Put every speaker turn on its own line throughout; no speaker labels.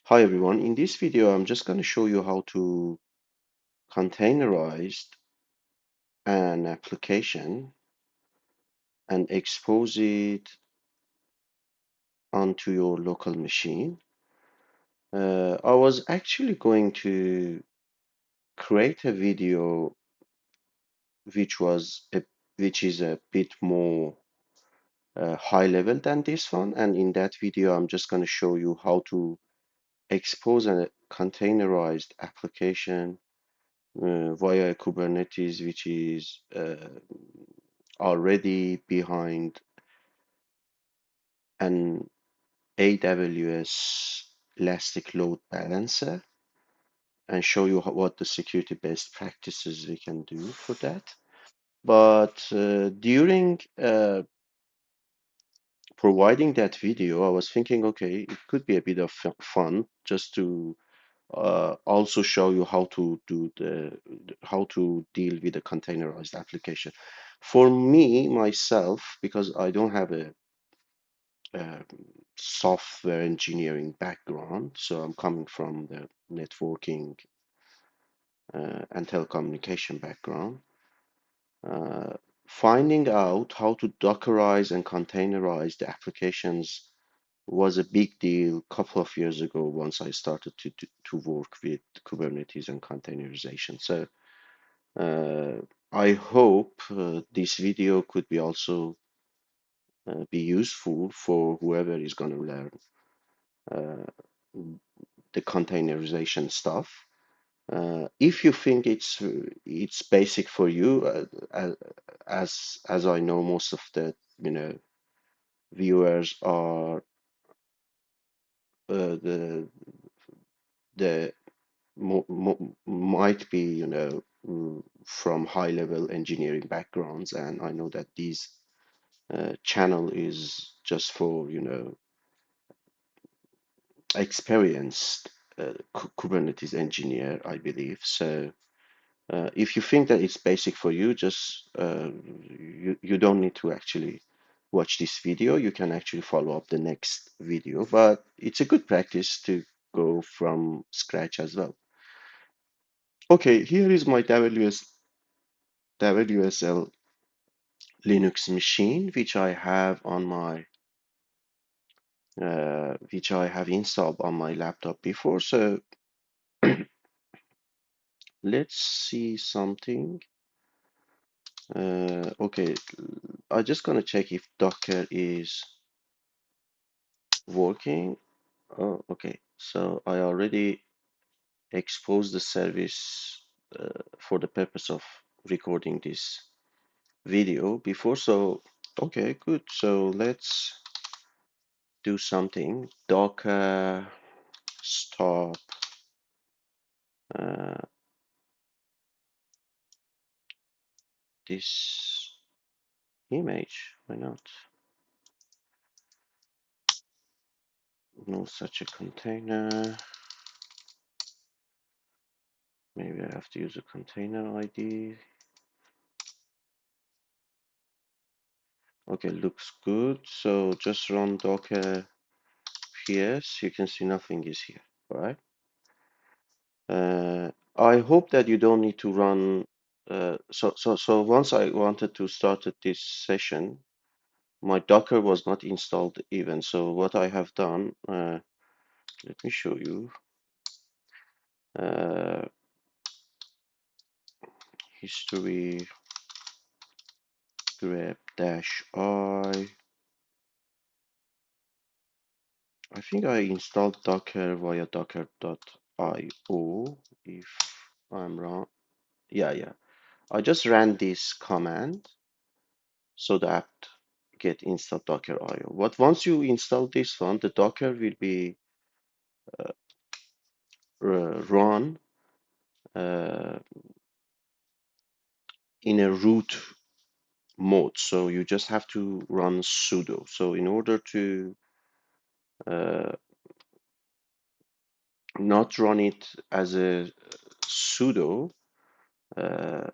Hi everyone, in this video I'm just going to show you how to containerize an application and expose it onto your local machine. I was actually going to create a video which was a, which is a bit more high level than this one, and in that video I'm just going to show you how to expose a containerized application via Kubernetes, which is already behind an AWS Elastic Load Balancer, and show you what the security best practices we can do for that. But during providing that video, I was thinking, okay, it could be a bit of fun just to also show you how to do how to deal with a containerized application. For me myself, because I don't have a um, software engineering background, so I'm coming from the networking and telecommunication background. Uh, Finding out how to Dockerize and containerize the applications was a big deal a couple of years ago once I started to work with Kubernetes and containerization. So I hope this video could be also be useful for whoever is going to learn uh, the containerization stuff. If you think it's basic for you, as I know most of the viewers are the the might be from high level engineering backgrounds, and I know that this channel is just for experienced Kubernetes engineer, I believe. So if you think that it's basic for you, just you don't need to actually watch this video. You can actually follow up the next video, but it's a good practice to go from scratch as well. Okay, here is my WSL Linux machine, which I have installed on my laptop before. So let's see something. Okay, I'm just gonna check if Docker is working. Oh, okay. So I already exposed the service for the purpose of recording this video before. So, okay, good. So let's do something. Docker stop uh, this image. Why not? No such a container. Maybe I have to use a container ID. Okay, looks good. So just run docker ps. You can see nothing is here, right? I hope that you don't need to run. So once I wanted to start this session, my Docker was not installed even. So what I have done, let me show you. Uh, History grep dash I. I think I installed Docker via docker.io. If I'm wrong, yeah. I just ran this command so the app get install Docker.io. But once you install this one, the Docker will be run uh, in a root mode. So you just have to run sudo. So in order to uh, not run it as a sudo,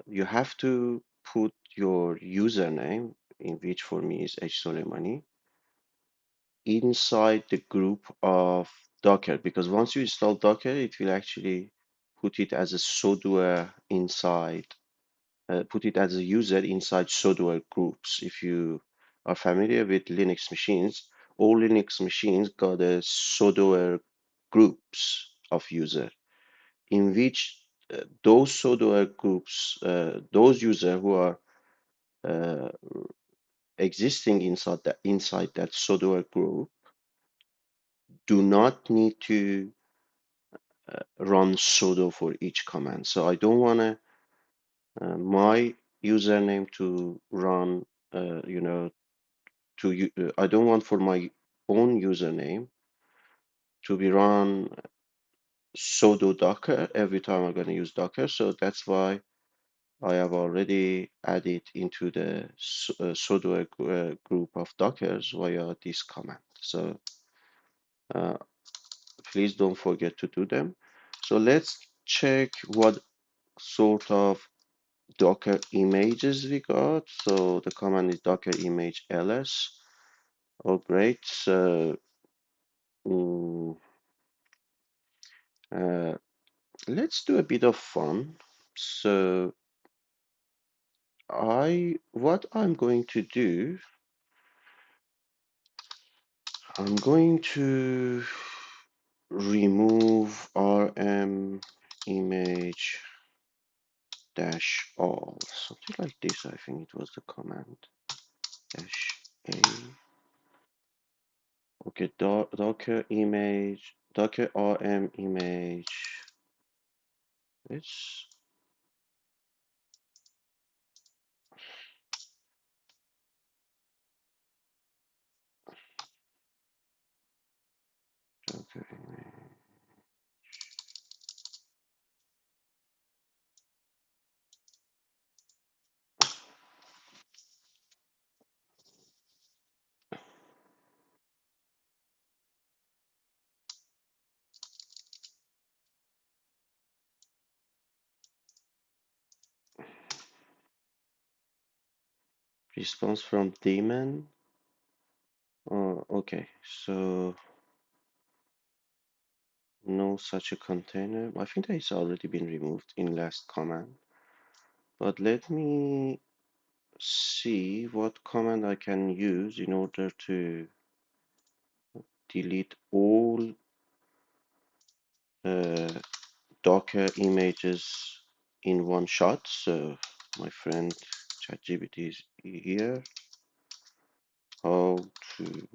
you have to put your username, in which for me is hsoleimani, inside the group of Docker, because once you install Docker, it will actually put it as a sudo inside, put it as a user inside sudo groups. If you are familiar with Linux machines, all Linux machines got a sudo groups of user, in which those sudo groups, those users who are uh, existing inside that sudo group do not need to run sudo for each command. So I don't want to my username to run, you know, I don't want for my own username to be run sudo docker every time I'm going to use Docker. So that's why I have already added into the sudo group of Dockers via this command. So uh, please don't forget to do them. So let's check what sort of Docker images we got. So the command is docker image ls. Oh, great. So mm, uh, let's do a bit of fun. So what I'm going to do, I'm going to remove rm image dash all, something like this. I think it was the command dash a. Okay, docker image, docker rm image. It's docker image response from daemon. Oh, okay, so no such a container. I think that it's already been removed in last command. But let me see what command I can use in order to delete all uh, Docker images in one shot. So my friend ChatGPT is here. How to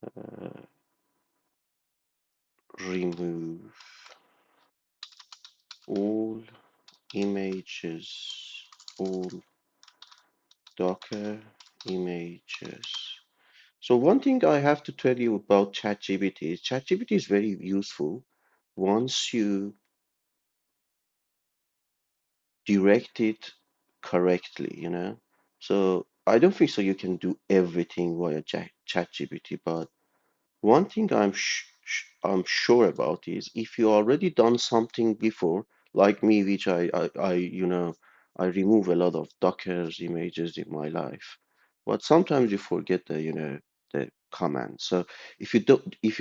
uh, remove all images, all Docker images. So one thing I have to tell you about ChatGPT is ChatGPT is very useful once you direct it correctly, you know. So I don't think so you can do everything via ChatGPT, but one thing I'm sure about is if you already done something before, like me, which I remove a lot of Docker's images in my life, but sometimes you forget the command. So if you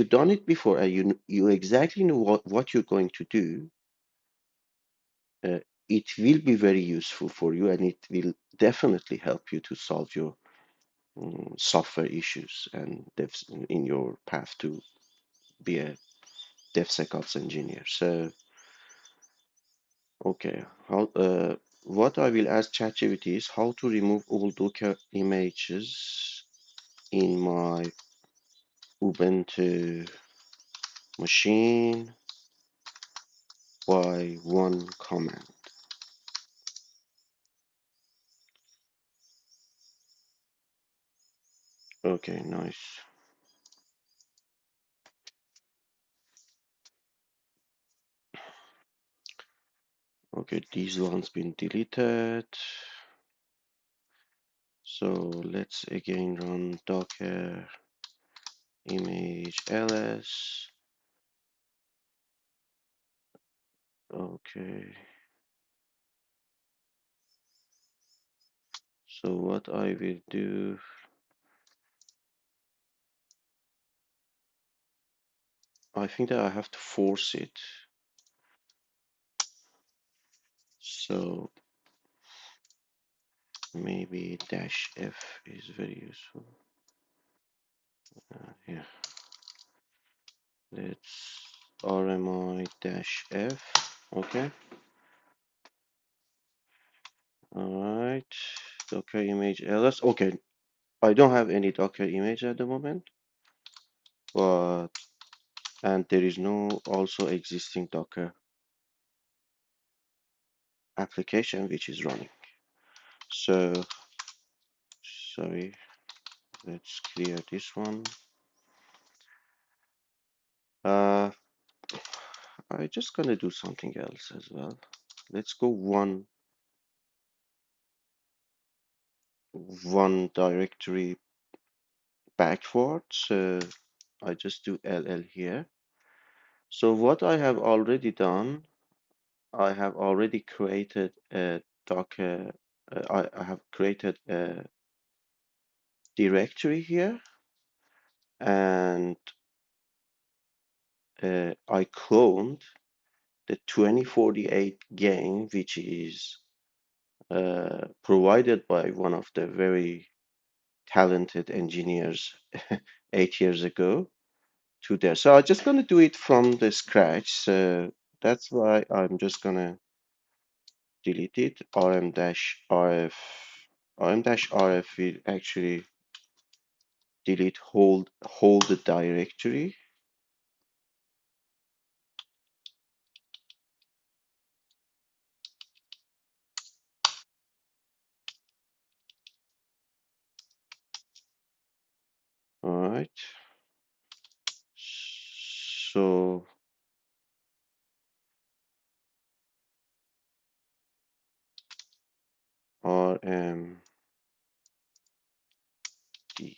done it before and you exactly know what you're going to do, uh, it will be very useful for you, and it will definitely help you to solve your software issues and devs in your path to be a DevSecOps engineer. So, okay, what I will ask ChatGPT is how to remove all Docker images in my Ubuntu machine by one command. Okay, nice. Okay, these ones been deleted. So let's again run docker image ls. Okay. So what I will do, I think that I have to force it. So maybe dash F is very useful. Yeah, let's RMI dash F. Okay. All right. Docker image ls. Okay. I don't have any Docker image at the moment, but and there is no also existing Docker application which is running. So sorry, let's clear this one. Uh, I just gonna do something else as well. Let's go one directory backwards. I just do ll here. So what I have already done, I have already created a Docker. I have created a directory here, and I cloned the 2048 game, which is provided by one of the very talented engineers 8 years ago to there. So I'm just going to do it from the scratch. So that's why I'm just going to delete it. rm-rf. rm-rf will actually delete hold the directory. All right. So rm D.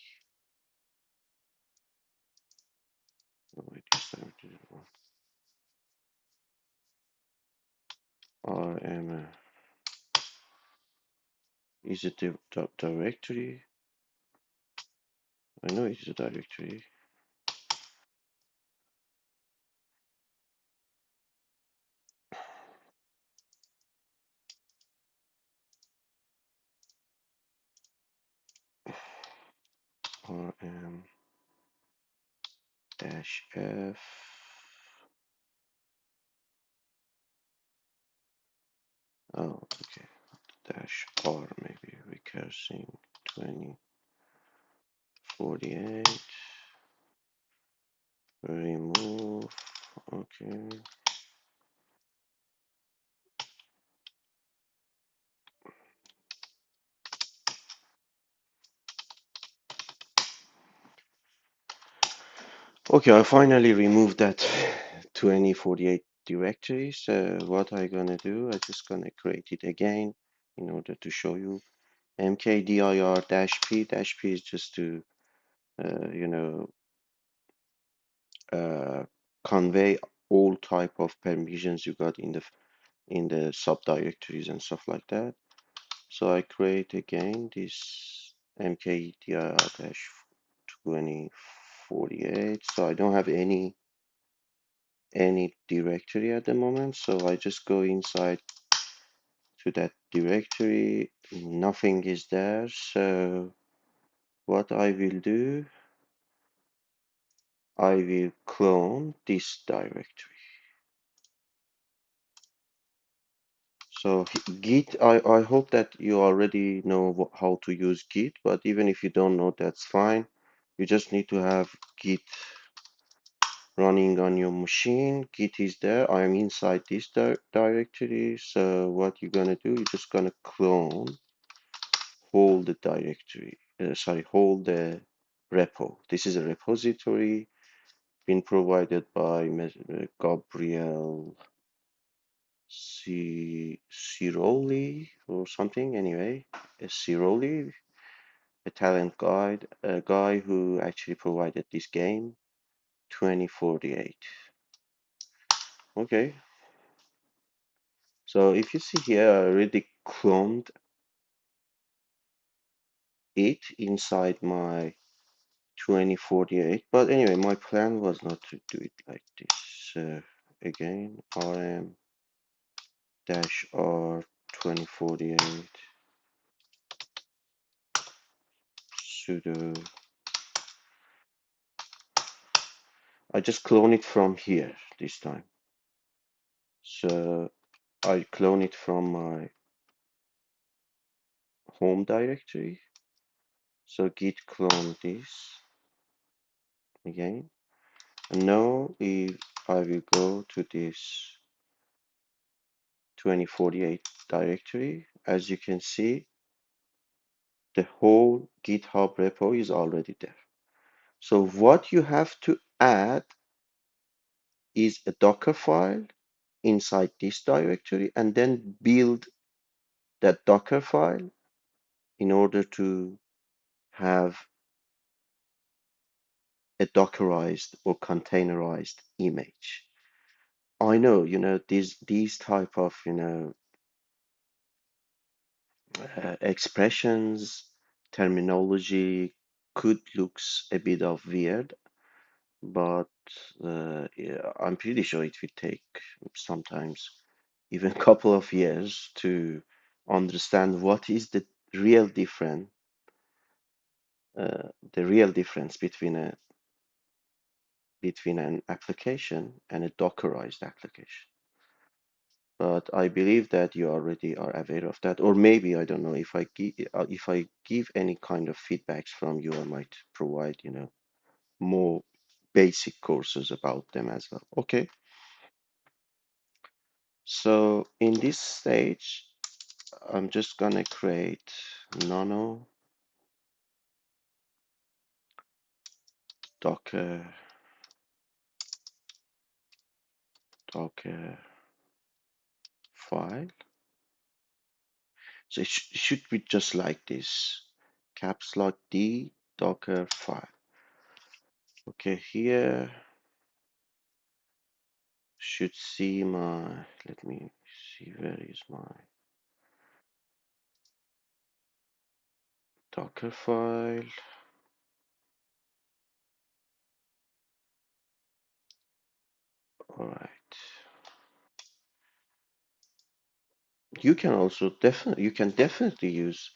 Oh, wait, this time I didn't want RM. Is it the directory? I know it is a directory. RM dash F. Oh, okay. Dash R, maybe recursing 2048. Remove. Okay. Okay, I finally removed that 2048 directory. So what I gonna do, I just gonna create it again in order to show you. mkdir dash p. Dash p is just to you know convey all type of permissions you got in the subdirectories and stuff like that. So I create again this mkdir-2048. So I don't have any directory at the moment. So I just go inside to that directory. Nothing is there. So what I will do, I will clone this directory. So Git, I hope that you already know how to use Git, but even if you don't know, that's fine. You just need to have Git running on your machine. Git is there. I'm inside this directory. So what you're gonna do, you're just gonna clone, hold the directory. Sorry, hold the repo. This is a repository been provided by Gabriel Ciroli or something. Anyway, Ciroli, a talent guide, a guy who actually provided this game, 2048. Okay, so if you see here, I already cloned it inside my 2048. But anyway, my plan was not to do it like this. Again, rm dash r 2048 sudo. I just clone it from here this time. So I clone it from my home directory. So git clone this again. And now if I will go to this 2048 directory, as you can see, the whole GitHub repo is already there. So what you have to add is a Docker file inside this directory and then build that Docker file in order to have a Dockerized or containerized image. I know, these type of, expressions, terminology could looks a bit of weird, but yeah, I'm pretty sure it will take sometimes even a couple of years to understand what is real difference, the real difference between an application and a Dockerized application. But I believe that you already are aware of that, or maybe I don't know if I give any kind of feedbacks from you, I might provide more basic courses about them as well. Okay, so in this stage, I'm just gonna create nano docker docker file. So it should be just like this, caps lock D docker file. Okay, here should see let me see, where is my docker file? All right. You can definitely use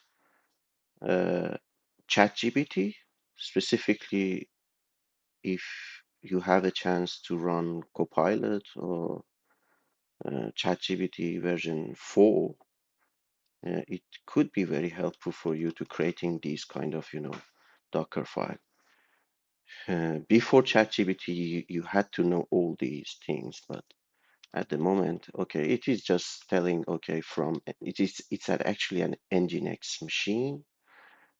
ChatGPT, specifically if you have a chance to run Copilot or ChatGPT version 4. It could be very helpful for you to creating these kind of, Docker file. Before ChatGPT, you had to know all these things, but at the moment, okay, it is just telling, okay, it's actually an NGINX machine.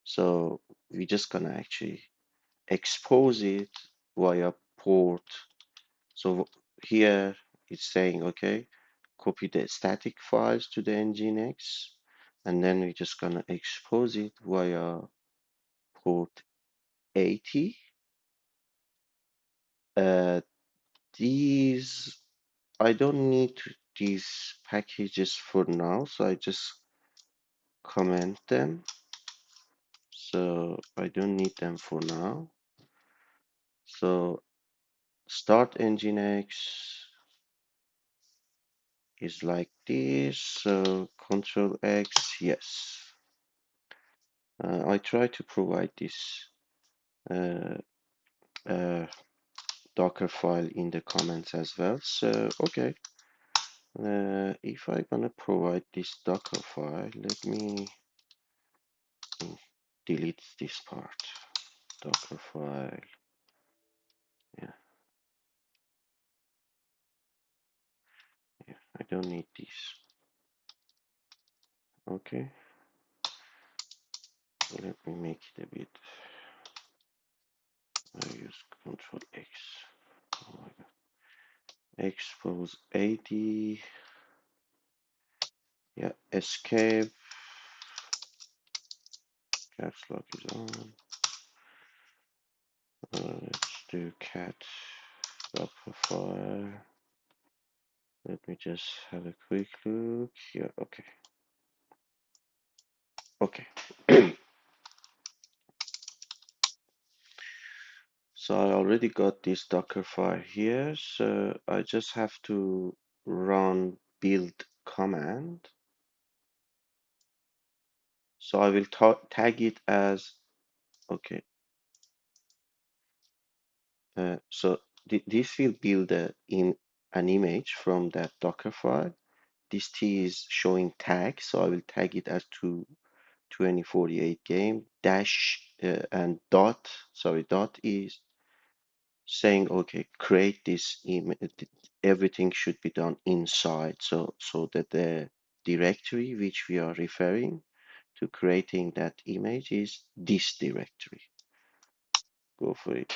So we're just gonna actually expose it via port. So here it's saying, okay, copy the static files to the NGINX, and then we're just gonna expose it via port 80. Uh, these I don't need these packages for now, so I just comment them. So I don't need them for now. So start nginx is like this. So Control X, yes. I try to provide this uh, uh, Docker file in the comments as well. So okay, if I'm gonna provide this Docker file, let me delete this part. Docker file. Yeah, yeah, I don't need this. Okay, let me make it a bit. I use Control X. Oh my god. Expose 80. Yeah, escape. Caps lock is on. Let's do cat Dockerfile. Let me just have a quick look. Yeah, okay. Okay. So I already got this Dockerfile here, so I just have to run build command. So I will tag it as, okay, so this will build in an image from that Dockerfile. This T is showing tag, so I will tag it as to 2048 game dash and dot, sorry, dot is saying, okay, create this image. Everything should be done inside, so that the directory which we are referring to creating that image is this directory. Go for it.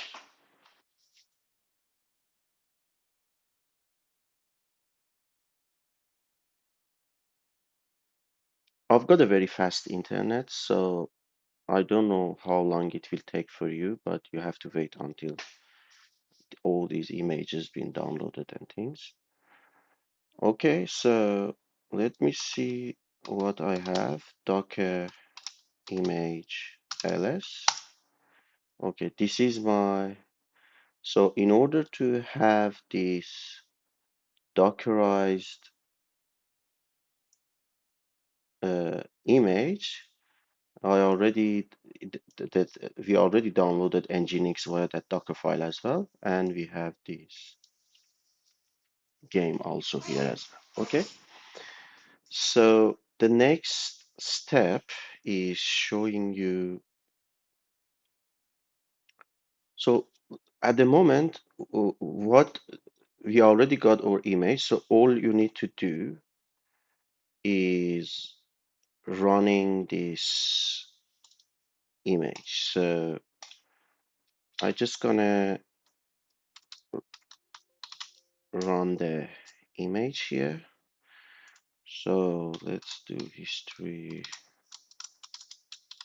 I've got a very fast internet, so I don't know how long it will take for you, but you have to wait until all these images been downloaded and things. Okay, so let me see what I have. Docker image ls. Okay, this is my, so in order to have this dockerized image, I already that we already downloaded NGINX via that Docker file as well, and we have this game also here as well. Okay, so the next step is showing you. So at the moment, what we already got our image, so all you need to do is running this image. So I just gonna run the image here. So let's do history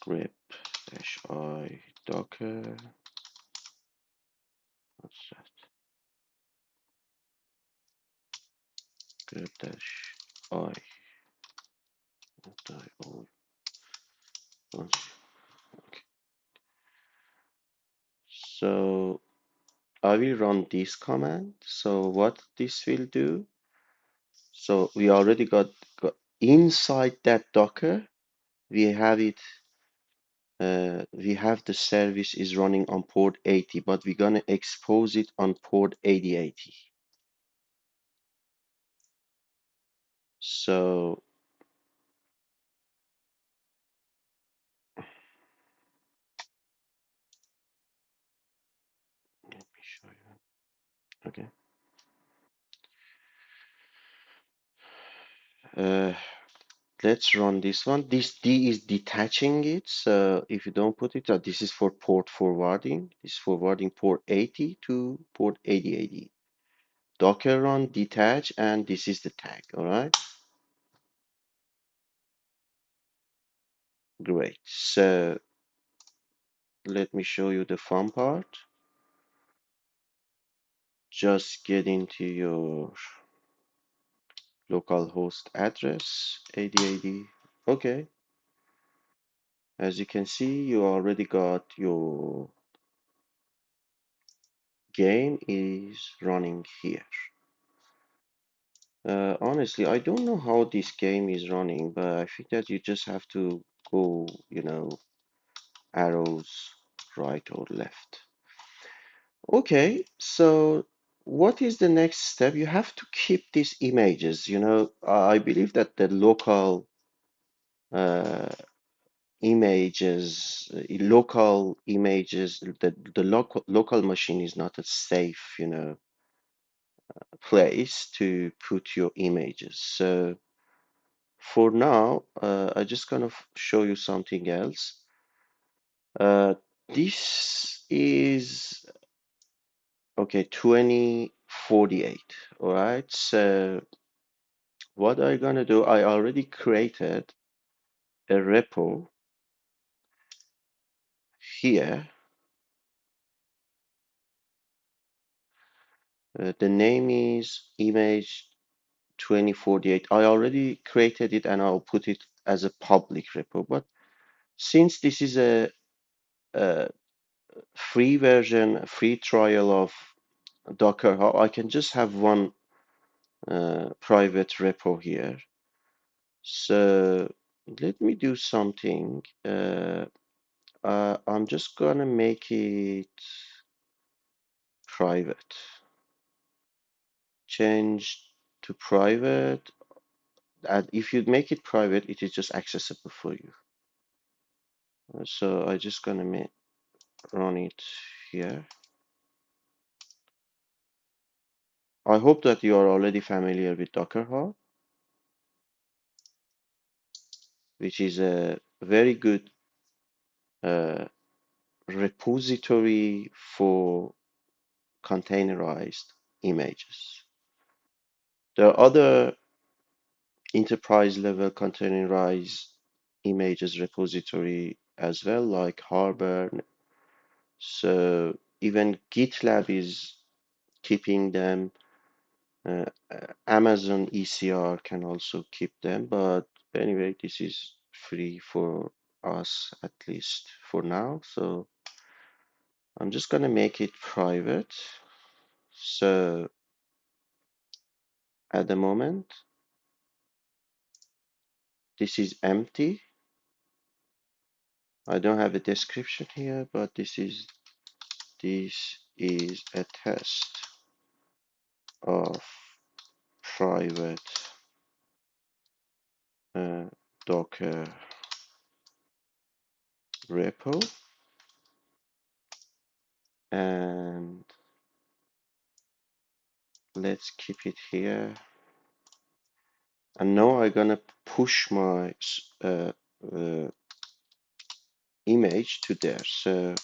grep dash I docker. What's that? Grep dash I. Oh, okay. So I will run this command. So what this will do? So we already got inside that Docker. We have it. We have the service is running on port 80, but we're gonna expose it on port 8080. So let me show you. Okay. Uh, let's run this one. This D is detaching it. So if you don't put it, this is for port forwarding. This is forwarding port 80 to port 8080. Docker run detach, and this is the tag. All right. Great. So let me show you the fun part. Just get into your localhost address 8080. Okay. As you can see, you already got your game is running here. Honestly, I don't know how this game is running, but I think that you just have to go, arrows right or left. Okay, so what is the next step? You have to keep these images. I believe that the local uh, local images, the local machine is not a safe, place to put your images. So for now, I just kind of show you something else. This is okay, 2048. All right. So what I'm gonna do, I already created a repo here. The name is image 2048. I already created it and I'll put it as a public repo. But since this is a free version, free trial of Docker Hub, I can just have one private repo here. So let me do something. I'm just gonna make it private. Change to private. And if you make it private, it is just accessible for you. So I just gonna run it here. I hope that you are already familiar with Docker Hub, which is a very good uh, repository for containerized images. There are other enterprise level containerized images repository as well, like Harbor. So even GitLab is keeping them. Amazon ECR can also keep them, but anyway, this is free for us, at least for now. So I'm just gonna make it private. So at the moment, this is empty. I don't have a description here, but this is a test of private uh, Docker repo, and let's keep it here. And now I'm gonna push my uh, image to there. So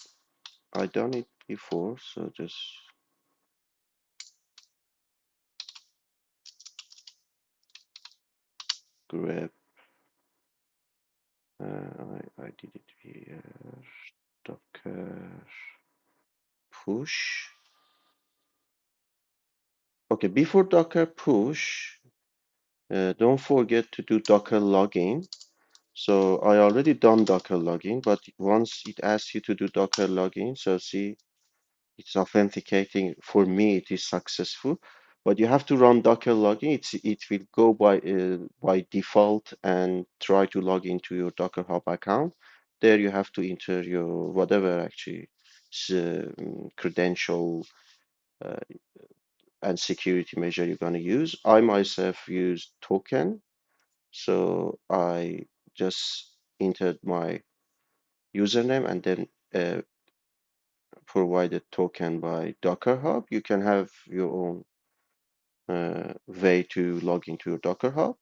I done it before, so just grab. I did it here. Docker push. Okay, before Docker push, don't forget to do Docker login. So I already done Docker login, but once it asks you to do Docker login, so see, it's authenticating. For me, it is successful, but you have to run Docker login. It will go by default and try to log into your Docker Hub account. There you have to enter your whatever actually credential uh, and security measure you're going to use. I myself use token, so I just entered my username and then provided token by Docker Hub. You can have your own way to log into your Docker Hub.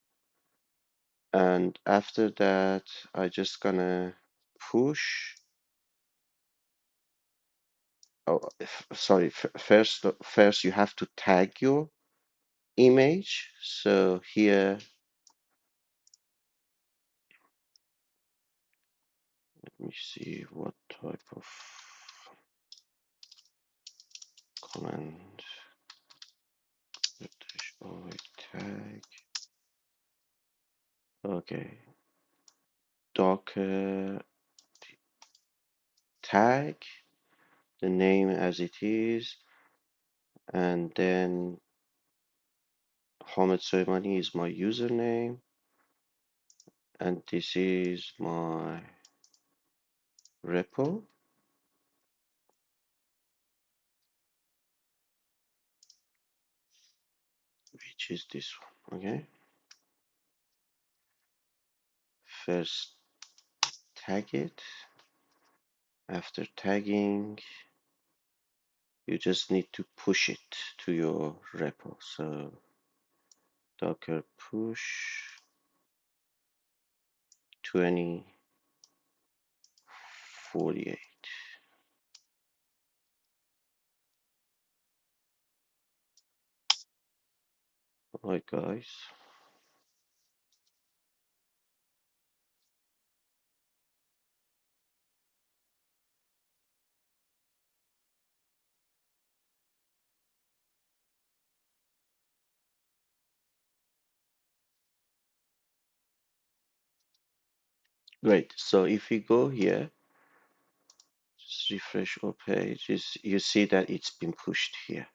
And after that, I just gonna push. Oh, sorry. First you have to tag your image. So here, let me see what type of command. Tag. Okay. Docker tag, the name as it is, and then Hamed.Soleimani is my username, and this is my repo, which is this one. Okay, first tag it. After tagging, you just need to push it to your repo. So docker push 2048. Alright, guys. Great. So if we go here, refresh our page. You see that it's been pushed here.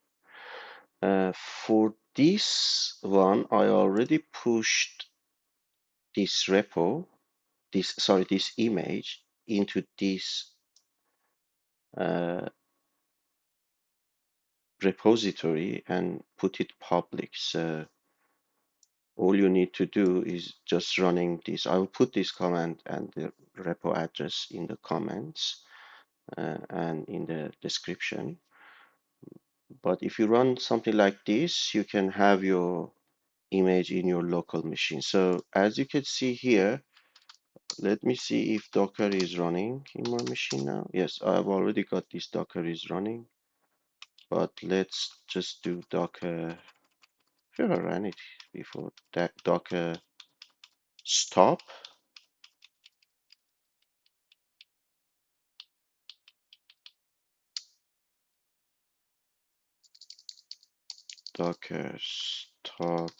For this one, I already pushed this repo, this image into this uh, repository and put it public. So all you need to do is just running this. I will put this command and the repo address in the comments and in the description. But if you run something like this, you can have your image in your local machine. So as you can see here, let me see if Docker is running in my machine now. Yes, I've already got this Docker is running, but let's just do Docker. I think I ran it before. That Docker stop, Docker stop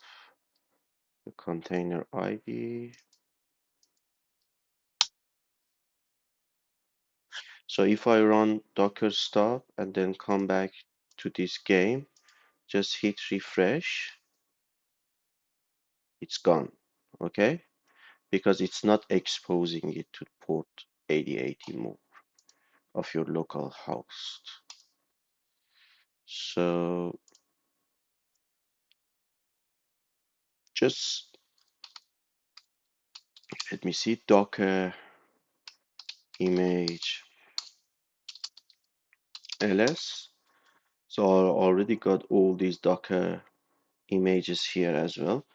the container ID. So if I run Docker stop and then come back to this game, just hit refresh, it's gone. Okay, because it's not exposing it to port 8080 more of your local host. So just let me see Docker image ls. So I already got all these Docker images here as well.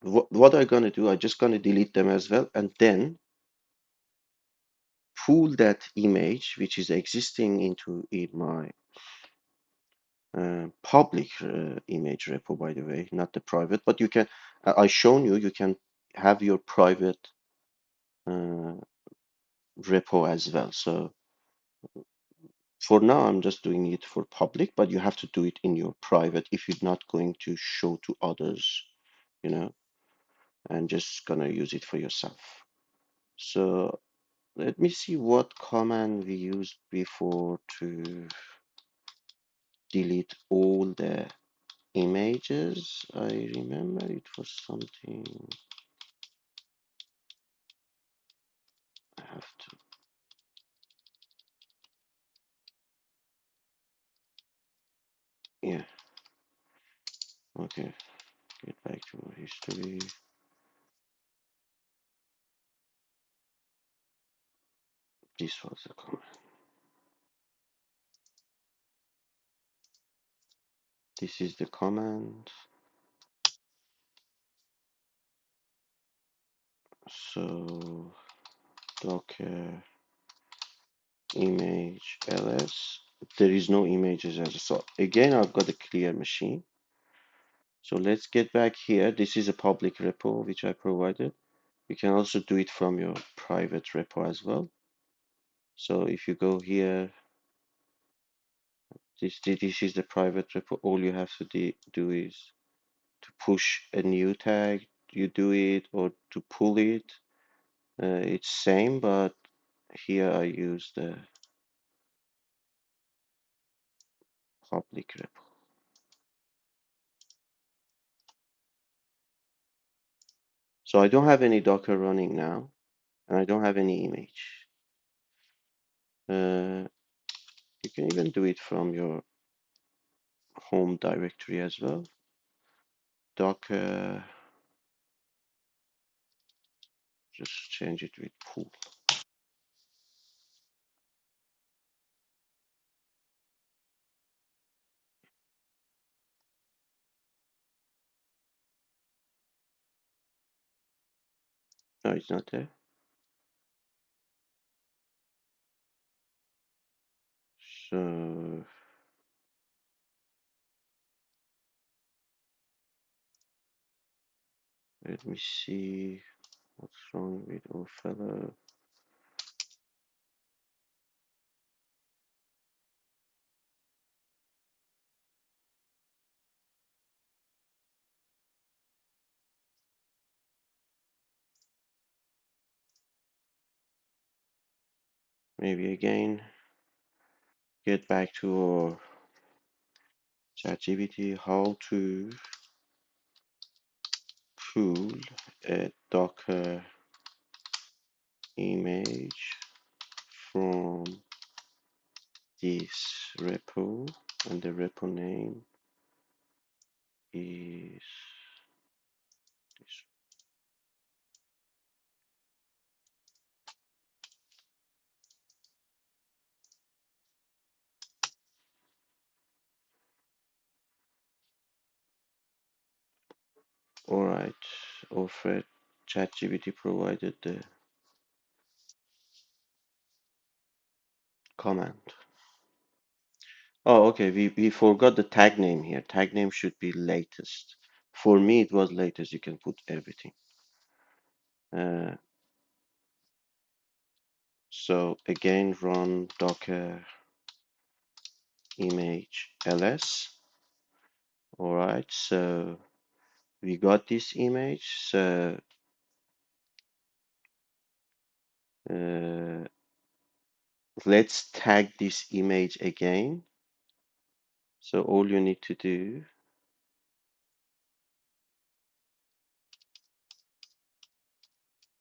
What I'm gonna do, I'm just gonna delete them as well, and then pull that image which is existing into in my public image repo, by the way, not the private, but you can, I shown you, you can have your private uh, repo as well. So for now, I'm just doing it for public, but you have to do it in your private if you're not going to show to others, you know, and just gonna use it for yourself. So let me see what command we used before to delete all the images. I remember it was something I have to, yeah, okay, get back to our history. This was the command. This is the command. So Docker image ls. There is no images as so again I've got a clear machine. So let's get back here. This is a public repo which I provided. You can also do it from your private repo as well. So if you go here, this is the private repo. All you have to do is to push a new tag, you do it, or to pull it. It's same, but here I use the public repo. So I don't have any Docker running now, and I don't have any image. Uh, you can even do it from your home directory as well. Docker, just change it with pool. No, it's not there. So let me see what's wrong with our fellow. maybe again, get back to our ChatGPT, how to pull a Docker image from this repo, and the repo name is this. All right, Alfred, ChatGPT provided the command. Oh, okay, we forgot the tag name here. Tag name should be latest. For me, it was latest. You can put everything. Uh, so again, run Docker image ls. All right, so we got this image. So uh, let's tag this image again. So all you need to do,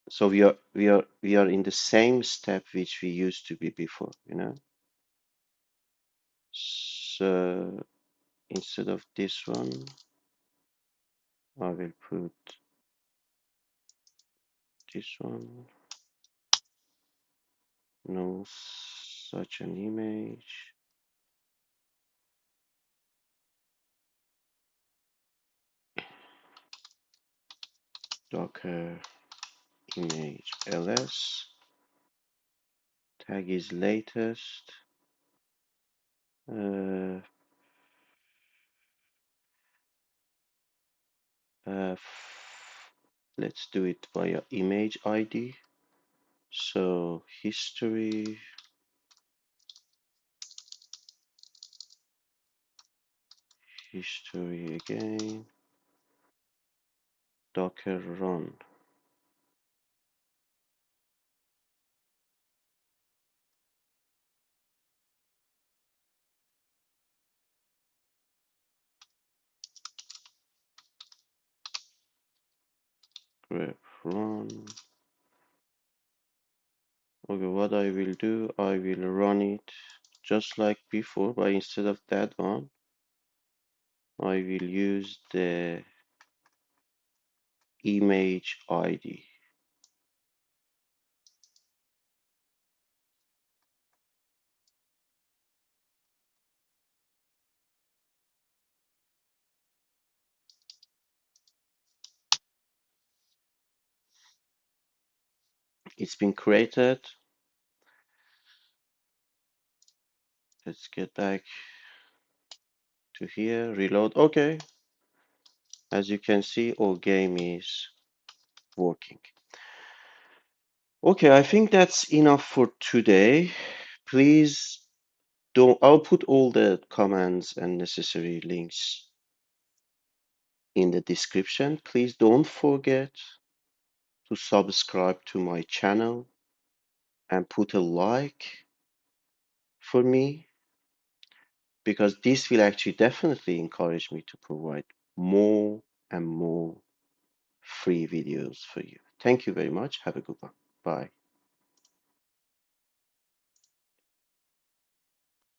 so we are in the same step which we used to be before, you know. So instead of this one, I will put this one. No such an image. Docker image ls. Tag is latest. Uh, let's do it via image ID. So history again, Docker run. Grep run. Okay, what I will do, I will run it just like before, but instead of that one, I will use the image ID. It's been created. Let's get back to here, reload. Okay, as you can see, our game is working. Okay, I think that's enough for today. Please don't, I'll put all the commands and necessary links in the description. Please don't forget to subscribe to my channel and put a like for me, because this will actually definitely encourage me to provide more and more free videos for you. Thank you very much. Have a good one. Bye.